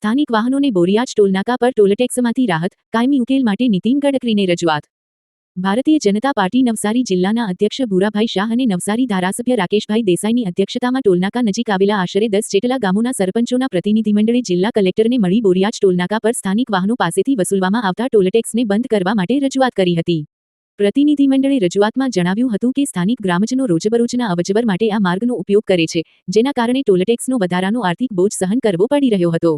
સ્થાનિક વાહનોને બોરિયાજ ટોલનાકા પર ટોલટેક્સમાંથી રાહત, કાયમી ઉકેલ માટે નીતિન ગડકરીને રજૂઆત. ભારતીય જનતા પાર્ટી નવસારી જિલ્લાના અધ્યક્ષ ભૂરાભાઈ શાહ અને નવસારી ધારાસભ્ય રાકેશભાઈ દેસાઈની અધ્યક્ષતામાં ટોલનાકા નજીક આવેલા આશરે 10 જેટલા ગામોના સરપંચોના પ્રતિનિધિમંડળે જિલ્લા કલેક્ટરને મળી બોરિયાજ ટોલનાકા પર સ્થાનિક વાહનો પાસેથી વસૂલવામાં આવતા ટોલટેક્સને બંધ કરવા માટે રજૂઆત કરી હતી. પ્રતિનિધિમંડળે રજૂઆતમાં જણાવ્યું હતું કે સ્થાનિક ગ્રામજનો રોજબરોજના અવરજવર માટે આ માર્ગનો ઉપયોગ કરે છે, જેના કારણે ટોલટેક્સનો વધારાનો આર્થિક બોજ સહન કરવો પડી રહ્યો હતો.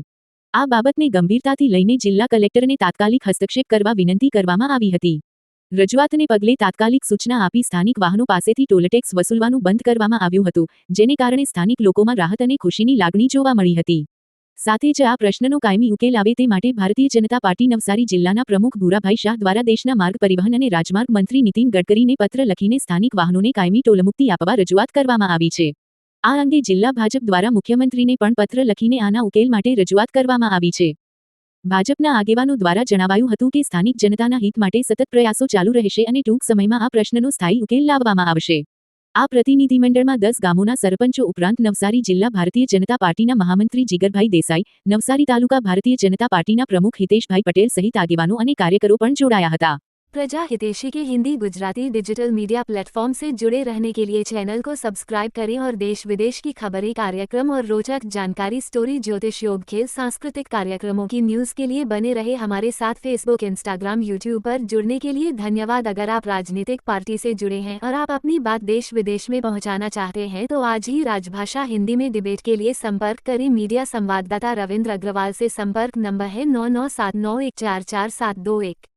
આ બાબતને ગંભીરતાથી લઈને જિલ્લા કલેક્ટરને તાત્કાલિક હસ્તક્ષેપ કરવા વિનંતી કરવામાં આવી હતી. રજૂઆતને પગલે તાત્કાલિક સૂચના આપી સ્થાનિક વાહનો પાસેથી ટોલટેક્સ વસૂલવાનું બંધ કરવામાં આવ્યું હતું, જેને કારણે સ્થાનિક લોકોમાં રાહત અને ખુશીની લાગણી જોવા મળી હતી. સાથે જ આ પ્રશ્નનો કાયમી ઉકેલ આવે તે માટે ભારતીય જનતા પાર્ટી નવસારી જિલ્લાના પ્રમુખ ભૂરાભાઈ શાહ દ્વારા દેશના માર્ગ પરિવહન અને રાજમાર્ગ મંત્રી નીતિન ગડકરીને પત્ર લખીને સ્થાનિક વાહનોને કાયમી ટોલમુક્તિ આપવા રજૂઆત કરવામાં આવી છે. આ અંગે જિલ્લા ભાજપ દ્વારા મુખ્યમંત્રીને પણ પત્ર લખીને આના ઉકેલ માટે રજૂઆત કરવામાં આવી છે. ભાજપના આગેવાનો દ્વારા જણાવાયું હતું કે સ્થાનિક જનતાના હિત માટે સતત પ્રયાસો ચાલુ રહેશે અને ટૂંક સમયમાં આ પ્રશ્નનો સ્થાયી ઉકેલ લાવવામાં આવશે. આ પ્રતિનિધિમંડળમાં 10 ગામોના સરપંચો ઉપરાંત નવસારી જિલ્લા ભારતીય જનતા પાર્ટીના મહામંત્રી જીગરભાઈ દેસાઈ, નવસારી તાલુકા ભારતીય જનતા પાર્ટીના પ્રમુખ હિતેશભાઈ પટેલ સહિત આગેવાનો અને કાર્યકરો પણ જોડાયા હતા. प्रजा हितैषी के Hindi Gujarati digital media platform से जुड़े रहने के लिए चैनल को सब्सक्राइब करें और देश विदेश की खबरें, कार्यक्रम और रोचक जानकारी, स्टोरी, ज्योतिष, योग, खेल, सांस्कृतिक कार्यक्रमों की न्यूज़ के लिए बने रहे हमारे साथ फेसबुक, इंस्टाग्राम, यूट्यूब पर जुड़ने के लिए धन्यवाद. अगर आप राजनीतिक पार्टी से जुड़े हैं और आप अपनी बात देश विदेश में पहुंचाना चाहते हैं तो आज ही राजभाषा हिंदी में डिबेट के लिए संपर्क करें. मीडिया संवाददाता रविंद्र अग्रवाल से संपर्क नंबर है 9979144721.